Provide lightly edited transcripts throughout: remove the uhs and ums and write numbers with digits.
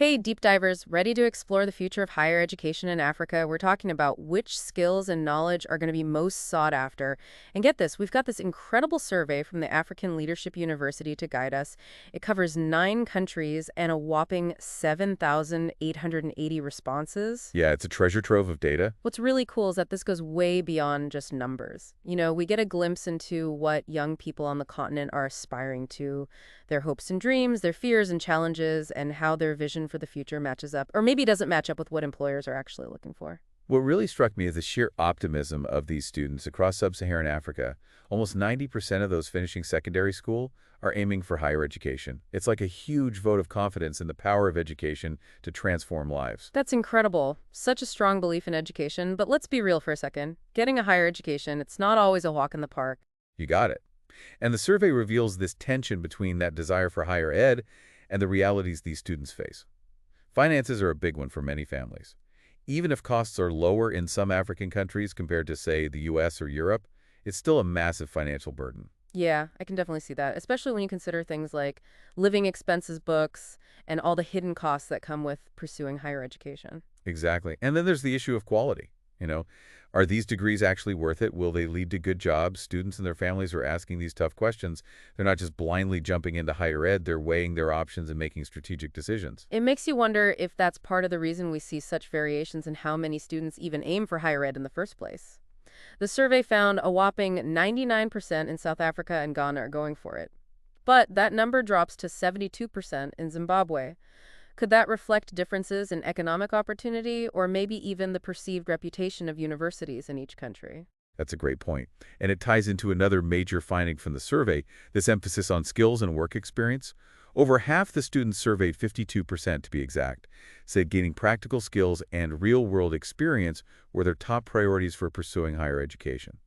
Okay, deep divers, ready to explore the future of higher education in Africa. We're talking about which skills and knowledge are going to be most sought after. And get this, we've got this incredible survey from the African Leadership University to guide us. It covers 9 countries and a whopping 7,880 responses. Yeah, it's a treasure trove of data. What's really cool is that this goes way beyond just numbers. We get a glimpse into what young people on the continent are aspiring to, their hopes and dreams, their fears and challenges, and how their vision for the future matches up, or maybe doesn't match up with what employers are actually looking for. What really struck me is the sheer optimism of these students across Sub-Saharan Africa. Almost 90% of those finishing secondary school are aiming for higher education. It's like a huge vote of confidence in the power of education to transform lives. That's incredible. Such a strong belief in education, but let's be real for a second. Getting a higher education, it's not always a walk in the park. You got it. And the survey reveals this tension between that desire for higher ed and the realities these students face. Finances are a big one for many families. Even if costs are lower in some African countries compared to, say, the US or Europe, it's still a massive financial burden. Yeah, I can definitely see that, especially when you consider things like living expenses, books, and all the hidden costs that come with pursuing higher education. Exactly. And then there's the issue of quality. Are these degrees actually worth it? Will they lead to good jobs? Students and their families are asking these tough questions. They're not just blindly jumping into higher ed. They're weighing their options and making strategic decisions. It makes you wonder if that's part of the reason we see such variations in how many students even aim for higher ed in the first place. The survey found a whopping 99% in South Africa and Ghana are going for it. But that number drops to 72% in Zimbabwe. Could that reflect differences in economic opportunity or maybe even the perceived reputation of universities in each country? That's a great point. And it ties into another major finding from the survey, this emphasis on skills and work experience. Over half the students surveyed, 52% to be exact, said gaining practical skills and real-world experience were their top priorities for pursuing higher education.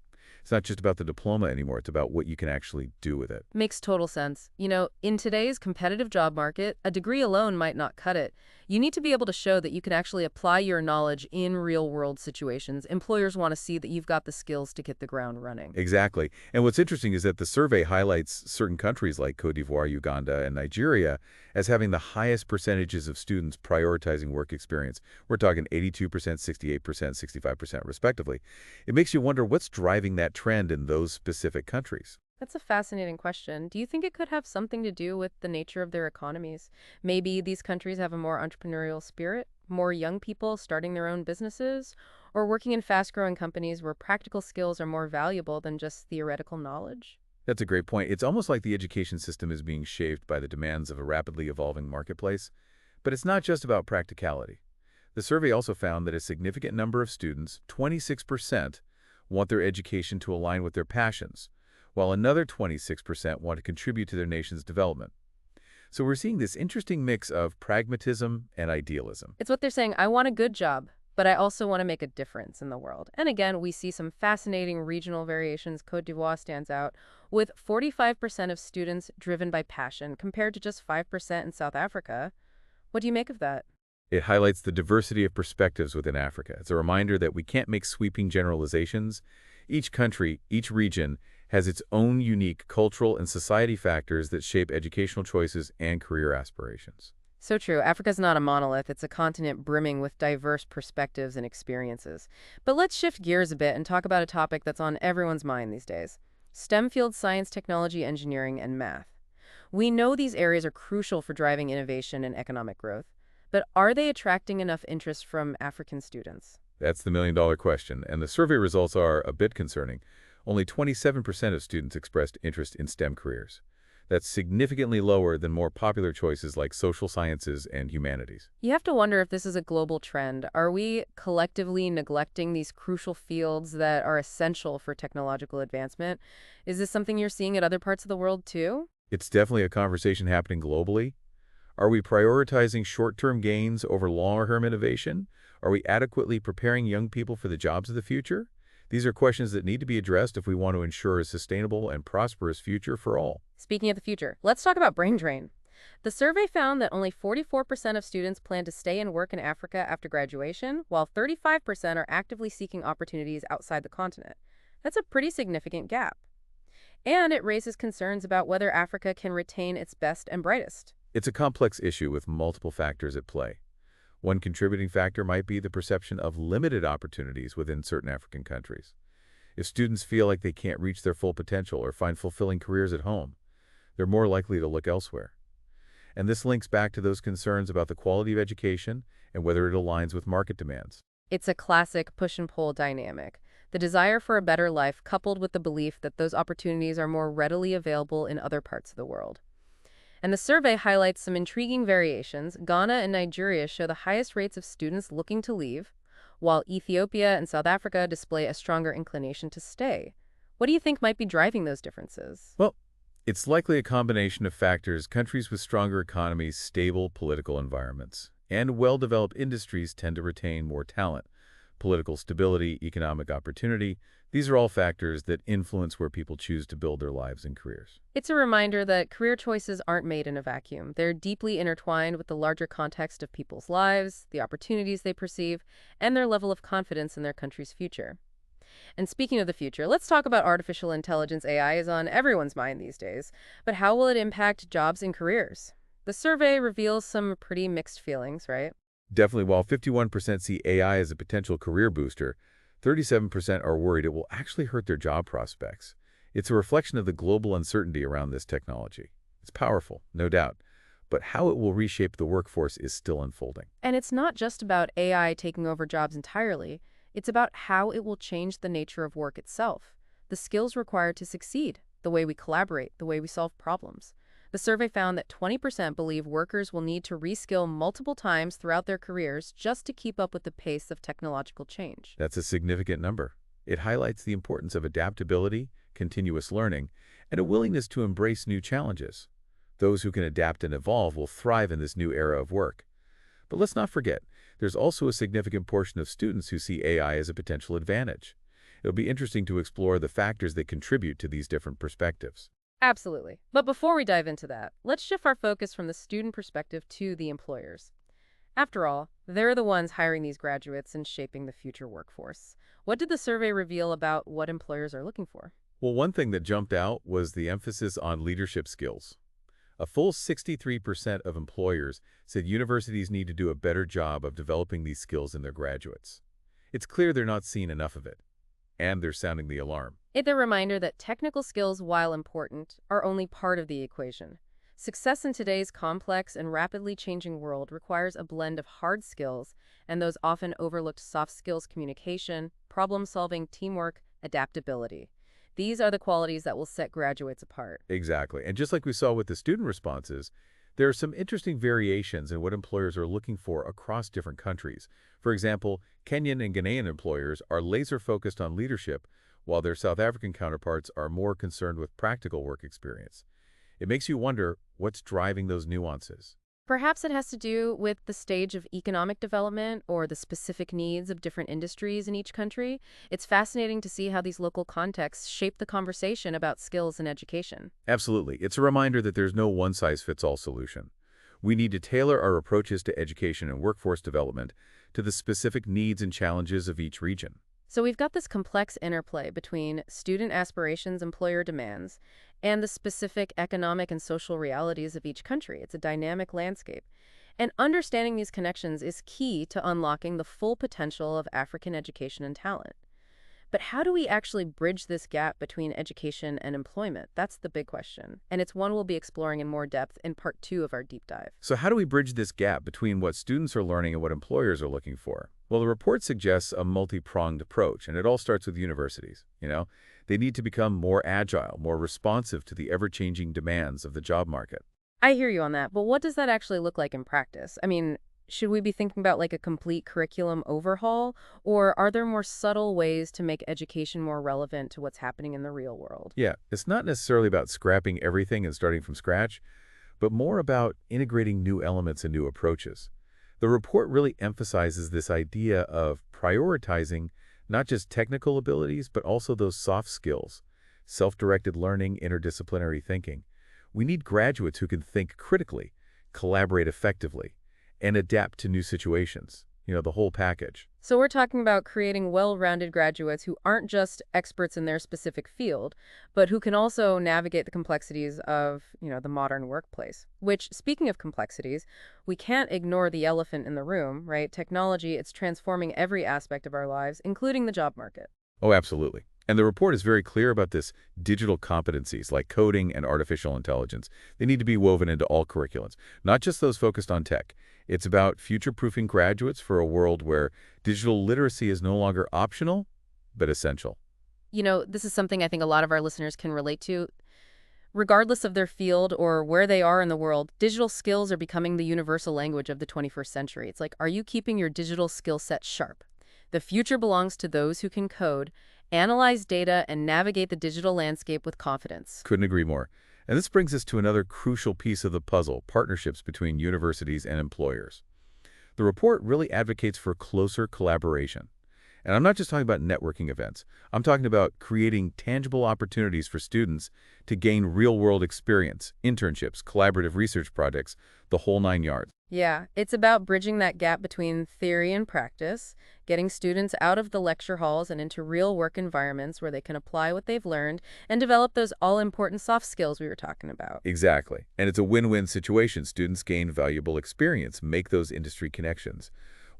It's not just about the diploma anymore. It's about what you can actually do with it. Makes total sense. In today's competitive job market, a degree alone might not cut it. You need to be able to show that you can actually apply your knowledge in real-world situations. Employers want to see that you've got the skills to hit the ground running. Exactly. And what's interesting is that the survey highlights certain countries like Cote d'Ivoire, Uganda, and Nigeria as having the highest percentages of students prioritizing work experience. We're talking 82%, 68%, 65% respectively. It makes you wonder what's driving that trend in those specific countries. That's a fascinating question. Do you think it could have something to do with the nature of their economies? Maybe these countries have a more entrepreneurial spirit, more young people starting their own businesses, or working in fast-growing companies where practical skills are more valuable than just theoretical knowledge? That's a great point. It's almost like the education system is being shaped by the demands of a rapidly evolving marketplace. But it's not just about practicality. The survey also found that a significant number of students, 26%, want their education to align with their passions, while another 26% want to contribute to their nation's development. So we're seeing this interesting mix of pragmatism and idealism. It's what they're saying, I want a good job, but I also want to make a difference in the world. And again, we see some fascinating regional variations. Cote d'Ivoire stands out, with 45% of students driven by passion, compared to just 5% in South Africa. What do you make of that? It highlights the diversity of perspectives within Africa. It's a reminder that we can't make sweeping generalizations. Each country, each region, has its own unique cultural and society factors that shape educational choices and career aspirations. So true. Africa's not a monolith. It's a continent brimming with diverse perspectives and experiences. But let's shift gears a bit and talk about a topic that's on everyone's mind these days: STEM fields, science, technology, engineering, and math. We know these areas are crucial for driving innovation and economic growth, but are they attracting enough interest from African students? That's the million-dollar question, and the survey results are a bit concerning. Only 27% of students expressed interest in STEM careers. That's significantly lower than more popular choices like social sciences and humanities. You have to wonder if this is a global trend. Are we collectively neglecting these crucial fields that are essential for technological advancement? Is this something you're seeing at other parts of the world too? It's definitely a conversation happening globally. Are we prioritizing short-term gains over long-term innovation? Are we adequately preparing young people for the jobs of the future? These are questions that need to be addressed if we want to ensure a sustainable and prosperous future for all. Speaking of the future, let's talk about brain drain. The survey found that only 44% of students plan to stay and work in Africa after graduation, while 35% are actively seeking opportunities outside the continent. That's a pretty significant gap. And it raises concerns about whether Africa can retain its best and brightest. It's a complex issue with multiple factors at play. One contributing factor might be the perception of limited opportunities within certain African countries. If students feel like they can't reach their full potential or find fulfilling careers at home, they're more likely to look elsewhere. And this links back to those concerns about the quality of education and whether it aligns with market demands. It's a classic push and pull dynamic. The desire for a better life coupled with the belief that those opportunities are more readily available in other parts of the world. And the survey highlights some intriguing variations. Ghana and Nigeria show the highest rates of students looking to leave, while Ethiopia and South Africa display a stronger inclination to stay. What do you think might be driving those differences? Well, it's likely a combination of factors. Countries with stronger economies, stable political environments, and well-developed industries tend to retain more talent. Political stability, economic opportunity, these are all factors that influence where people choose to build their lives and careers. It's a reminder that career choices aren't made in a vacuum. They're deeply intertwined with the larger context of people's lives, the opportunities they perceive, and their level of confidence in their country's future. And speaking of the future, let's talk about artificial intelligence. AI is on everyone's mind these days, but how will it impact jobs and careers? The survey reveals some pretty mixed feelings, right? Definitely, while 51% see AI as a potential career booster, 37% are worried it will actually hurt their job prospects. It's a reflection of the global uncertainty around this technology. It's powerful, no doubt, but how it will reshape the workforce is still unfolding. And it's not just about AI taking over jobs entirely. It's about how it will change the nature of work itself, the skills required to succeed, the way we collaborate, the way we solve problems. The survey found that 20% believe workers will need to reskill multiple times throughout their careers just to keep up with the pace of technological change. That's a significant number. It highlights the importance of adaptability, continuous learning, and a willingness to embrace new challenges. Those who can adapt and evolve will thrive in this new era of work. But let's not forget, there's also a significant portion of students who see AI as a potential advantage. It'll be interesting to explore the factors that contribute to these different perspectives. Absolutely. But before we dive into that, let's shift our focus from the student perspective to the employers. After all, they're the ones hiring these graduates and shaping the future workforce. What did the survey reveal about what employers are looking for? Well, one thing that jumped out was the emphasis on leadership skills. A full 63% of employers said universities need to do a better job of developing these skills in their graduates. It's clear they're not seeing enough of it, and they're sounding the alarm. It's a reminder that technical skills, while important, are only part of the equation. Success in today's complex and rapidly changing world requires a blend of hard skills and those often overlooked soft skills: communication, problem-solving, teamwork, adaptability. These are the qualities that will set graduates apart. Exactly. And just like we saw with the student responses, there are some interesting variations in what employers are looking for across different countries. For example, Kenyan and Ghanaian employers are laser-focused on leadership, while their South African counterparts are more concerned with practical work experience. It makes you wonder what's driving those nuances. Perhaps it has to do with the stage of economic development or the specific needs of different industries in each country. It's fascinating to see how these local contexts shape the conversation about skills and education. Absolutely. It's a reminder that there's no one-size-fits-all solution. We need to tailor our approaches to education and workforce development to the specific needs and challenges of each region. So we've got this complex interplay between student aspirations, employer demands, and the specific economic and social realities of each country. It's a dynamic landscape. And understanding these connections is key to unlocking the full potential of African education and talent. But how do we actually bridge this gap between education and employment? That's the big question. And it's one we'll be exploring in more depth in part 2 of our deep dive. So how do we bridge this gap between what students are learning and what employers are looking for? Well, the report suggests a multi-pronged approach, and it all starts with universities. They need to become more agile, more responsive to the ever-changing demands of the job market. I hear you on that, but what does that actually look like in practice? I mean, should we be thinking about like a complete curriculum overhaul, or are there more subtle ways to make education more relevant to what's happening in the real world? Yeah, it's not necessarily about scrapping everything and starting from scratch, but more about integrating new elements and new approaches. The report really emphasizes this idea of prioritizing not just technical abilities, but also those soft skills, self-directed learning, interdisciplinary thinking. We need graduates who can think critically, collaborate effectively, and adapt to new situations. the whole package. So we're talking about creating well-rounded graduates who aren't just experts in their specific field, but who can also navigate the complexities of, the modern workplace. Which, speaking of complexities, we can't ignore the elephant in the room, right? Technology, it's transforming every aspect of our lives, including the job market. Oh, absolutely. And the report is very clear about this digital competencies like coding and artificial intelligence. They need to be woven into all curriculums, not just those focused on tech. It's about future-proofing graduates for a world where digital literacy is no longer optional, but essential. This is something I think a lot of our listeners can relate to. Regardless of their field or where they are in the world, digital skills are becoming the universal language of the 21st century. It's like, are you keeping your digital skill set sharp? The future belongs to those who can code, analyze data, and navigate the digital landscape with confidence. Couldn't agree more. And this brings us to another crucial piece of the puzzle, partnerships between universities and employers. The report really advocates for closer collaboration. And I'm not just talking about networking events. I'm talking about creating tangible opportunities for students to gain real-world experience, internships, collaborative research projects, the whole 9 yards. Yeah, it's about bridging that gap between theory and practice, getting students out of the lecture halls and into real work environments where they can apply what they've learned and develop those all-important soft skills we were talking about. Exactly. And it's a win-win situation. Students gain valuable experience, make those industry connections,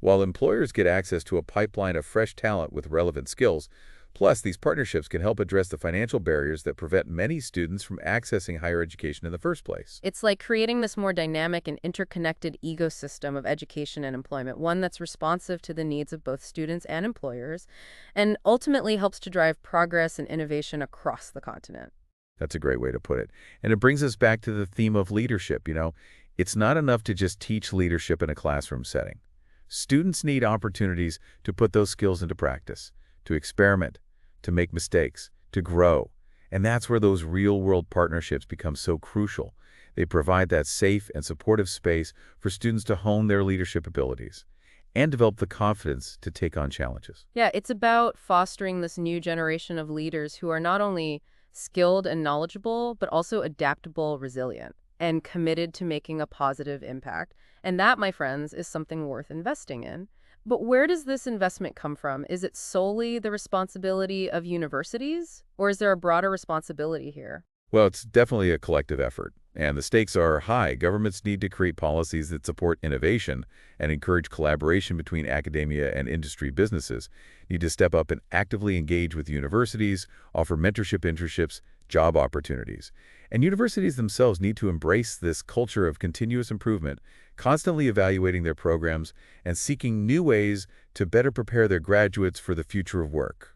while employers get access to a pipeline of fresh talent with relevant skills. Plus, these partnerships can help address the financial barriers that prevent many students from accessing higher education in the first place. It's like creating this more dynamic and interconnected ecosystem of education and employment, one that's responsive to the needs of both students and employers, and ultimately helps to drive progress and innovation across the continent. That's a great way to put it. And it brings us back to the theme of leadership. It's not enough to just teach leadership in a classroom setting. Students need opportunities to put those skills into practice, to experiment, to make mistakes, to grow. And that's where those real-world partnerships become so crucial. They provide that safe and supportive space for students to hone their leadership abilities and develop the confidence to take on challenges. Yeah, it's about fostering this new generation of leaders who are not only skilled and knowledgeable, but also adaptable, resilient, and committed to making a positive impact. And that, my friends, is something worth investing in. But where does this investment come from? Is it solely the responsibility of universities, or is there a broader responsibility here? Well, it's definitely a collective effort, and the stakes are high. Governments need to create policies that support innovation and encourage collaboration between academia and industry. Businesses need to step up and actively engage with universities, offer mentorship, internships, job opportunities. And universities themselves need to embrace this culture of continuous improvement, constantly evaluating their programs and seeking new ways to better prepare their graduates for the future of work.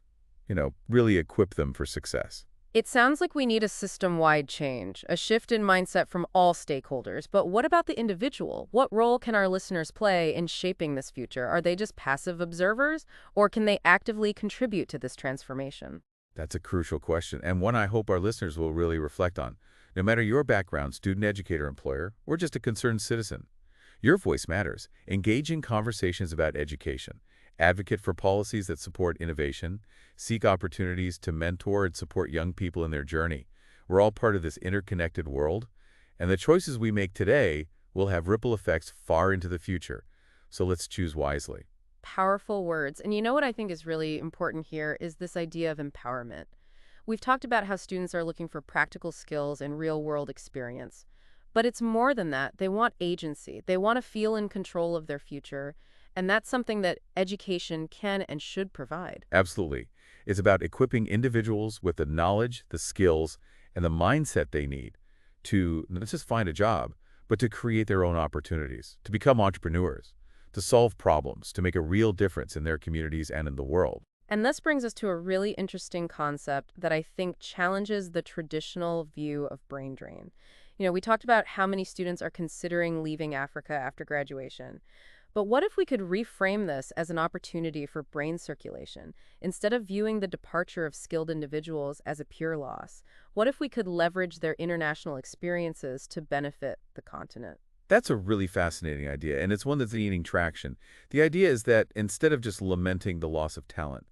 Really equip them for success. It sounds like we need a system-wide change, a shift in mindset from all stakeholders. But what about the individual? What role can our listeners play in shaping this future? Are they just passive observers, or can they actively contribute to this transformation? That's a crucial question, and one I hope our listeners will really reflect on. No matter your background, student, educator, employer, or just a concerned citizen, your voice matters. Engage in conversations about education. Advocate for policies that support innovation. Seek opportunities to mentor and support young people in their journey. We're all part of this interconnected world, and the choices we make today will have ripple effects far into the future. So let's choose wisely. Powerful words. And you know what I think is really important here is this idea of empowerment. We've talked about how students are looking for practical skills and real-world experience. But it's more than that. They want agency. They want to feel in control of their future. And that's something that education can and should provide. Absolutely. It's about equipping individuals with the knowledge, the skills, and the mindset they need to not just find a job, but to create their own opportunities, to become entrepreneurs, to solve problems, to make a real difference in their communities and in the world. And this brings us to a really interesting concept that I think challenges the traditional view of brain drain. We talked about how many students are considering leaving Africa after graduation. But what if we could reframe this as an opportunity for brain circulation? Instead of viewing the departure of skilled individuals as a pure loss, what if we could leverage their international experiences to benefit the continent? That's a really fascinating idea, and it's one that's gaining traction. The idea is that instead of just lamenting the loss of talent,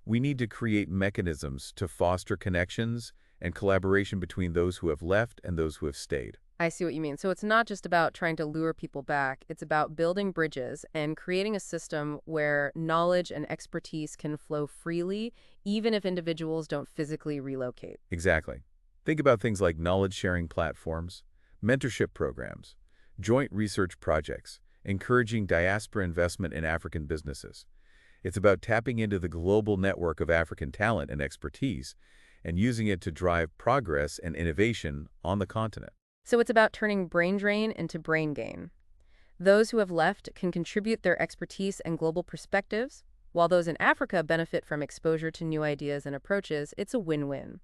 we need to create mechanisms to foster connections and collaboration between those who have left and those who have stayed. I see what you mean. So it's not just about trying to lure people back. It's about building bridges and creating a system where knowledge and expertise can flow freely, even if individuals don't physically relocate. Exactly. Think about things like knowledge-sharing platforms, mentorship programs, joint research projects, encouraging diaspora investment in African businesses. It's about tapping into the global network of African talent and expertise and using it to drive progress and innovation on the continent. So it's about turning brain drain into brain gain. Those who have left can contribute their expertise and global perspectives, while those in Africa benefit from exposure to new ideas and approaches. It's a win-win.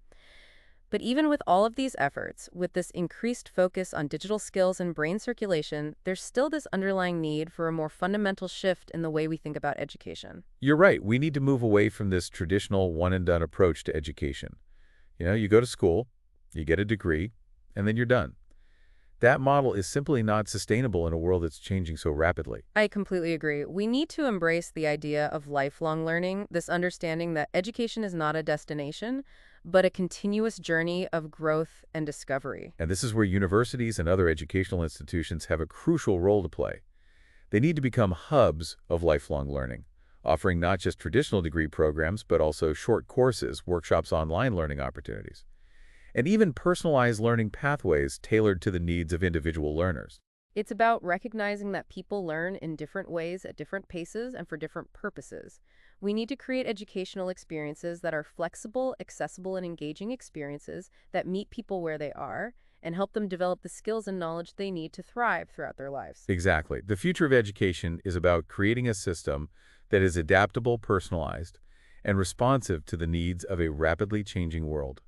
But even with all of these efforts, with this increased focus on digital skills and brain circulation, there's still this underlying need for a more fundamental shift in the way we think about education. You're right. We need to move away from this traditional one-and-done approach to education. You go to school, you get a degree, and then you're done. That model is simply not sustainable in a world that's changing so rapidly. I completely agree. We need to embrace the idea of lifelong learning, this understanding that education is not a destination, but a continuous journey of growth and discovery. And this is where universities and other educational institutions have a crucial role to play. They need to become hubs of lifelong learning, offering not just traditional degree programs, but also short courses, workshops, online learning opportunities, and even personalized learning pathways tailored to the needs of individual learners. It's about recognizing that people learn in different ways at different paces and for different purposes. We need to create educational experiences that are flexible, accessible, and engaging experiences that meet people where they are and help them develop the skills and knowledge they need to thrive throughout their lives. Exactly. The future of education is about creating a system that is adaptable, personalized, and responsive to the needs of a rapidly changing world.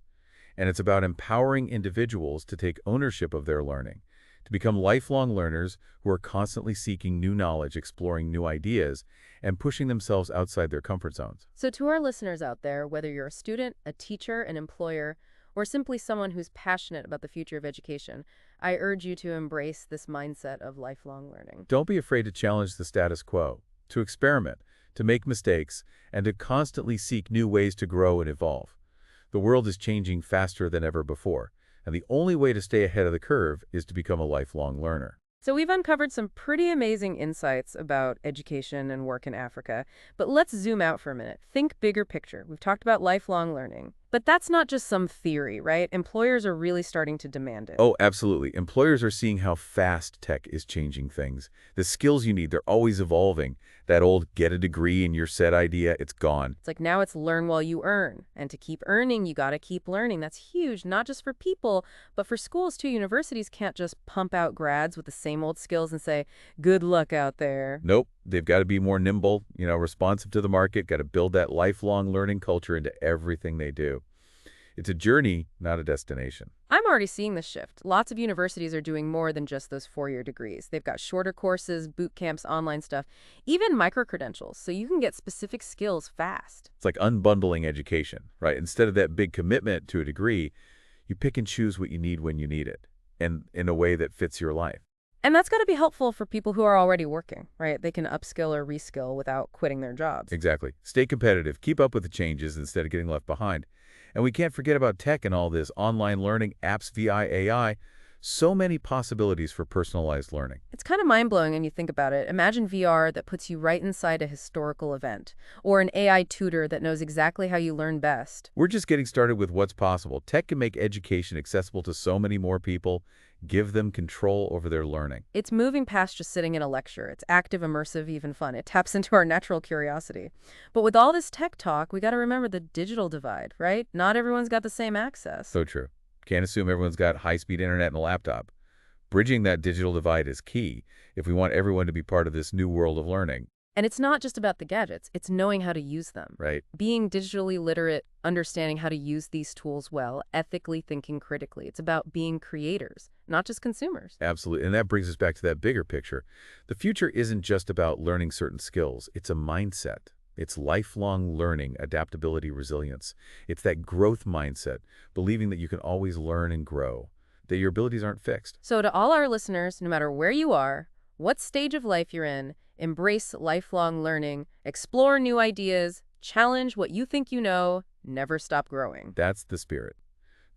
And it's about empowering individuals to take ownership of their learning, to become lifelong learners who are constantly seeking new knowledge, exploring new ideas, and pushing themselves outside their comfort zones. So to our listeners out there, whether you're a student, a teacher, an employer, or simply someone who's passionate about the future of education, I urge you to embrace this mindset of lifelong learning. Don't be afraid to challenge the status quo, to experiment, to make mistakes, and to constantly seek new ways to grow and evolve. The world is changing faster than ever before, and the only way to stay ahead of the curve is to become a lifelong learner. So we've uncovered some pretty amazing insights about education and work in Africa, but let's zoom out for a minute. Think bigger picture. We've talked about lifelong learning, but that's not just some theory, right? Employers are really starting to demand it. Oh, absolutely. Employers are seeing how fast tech is changing things. The skills you need, they're always evolving. That old get a degree and you're set idea, it's gone. It's like now it's learn while you earn. And to keep earning, you got to keep learning. That's huge, not just for people, but for schools too. Universities can't just pump out grads with the same old skills and say, good luck out there. Nope. They've got to be more nimble, responsive to the market, got to build that lifelong learning culture into everything they do. It's a journey, not a destination. I'm already seeing this shift. Lots of universities are doing more than just those four-year degrees. They've got shorter courses, boot camps, online stuff, even micro-credentials, so you can get specific skills fast. It's like unbundling education, right? Instead of that big commitment to a degree, you pick and choose what you need when you need it, and in a way that fits your life. And that's got to be helpful for people who are already working, right? They can upskill or reskill without quitting their jobs. Exactly. Stay competitive. Keep up with the changes instead of getting left behind. And we can't forget about tech and all this online learning, apps via AI. So many possibilities for personalized learning. It's kind of mind-blowing when you think about it. Imagine VR that puts you right inside a historical event, or an AI tutor that knows exactly how you learn best. We're just getting started with what's possible. Tech can make education accessible to so many more people, give them control over their learning. It's moving past just sitting in a lecture. It's active, immersive, even fun. It taps into our natural curiosity. But with all this tech talk, we got to remember the digital divide, right? Not everyone's got the same access. So true. Can't assume everyone's got high-speed internet and a laptop. Bridging that digital divide is key if we want everyone to be part of this new world of learning. And it's not just about the gadgets, it's knowing how to use them. Right. Being digitally literate, understanding how to use these tools well, ethically thinking critically. It's about being creators, not just consumers. Absolutely. And that brings us back to that bigger picture. The future isn't just about learning certain skills. It's a mindset. It's lifelong learning, adaptability, resilience. It's that growth mindset, believing that you can always learn and grow, that your abilities aren't fixed. So to all our listeners, no matter where you are, what stage of life you're in, embrace lifelong learning, explore new ideas, challenge what you think you know, never stop growing. That's the spirit.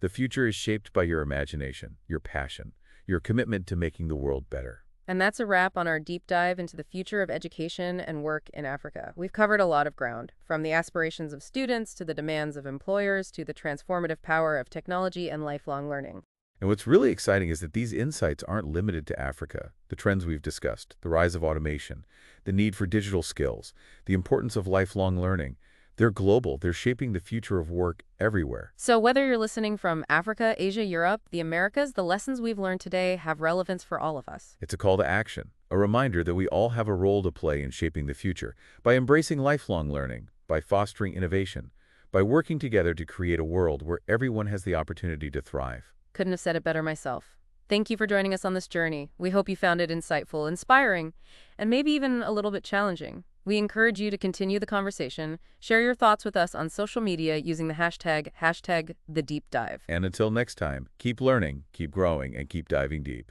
The future is shaped by your imagination, your passion, your commitment to making the world better. And that's a wrap on our deep dive into the future of education and work in Africa. We've covered a lot of ground, from the aspirations of students to the demands of employers to the transformative power of technology and lifelong learning. And what's really exciting is that these insights aren't limited to Africa. The trends we've discussed, the rise of automation, the need for digital skills, the importance of lifelong learning, they're global. They're shaping the future of work everywhere. So whether you're listening from Africa, Asia, Europe, the Americas, the lessons we've learned today have relevance for all of us. It's a call to action, a reminder that we all have a role to play in shaping the future by embracing lifelong learning, by fostering innovation, by working together to create a world where everyone has the opportunity to thrive. Couldn't have said it better myself. Thank you for joining us on this journey. We hope you found it insightful, inspiring, and maybe even a little bit challenging. We encourage you to continue the conversation. Share your thoughts with us on social media using the hashtag #TheDeepDive. And until next time, keep learning, keep growing, and keep diving deep.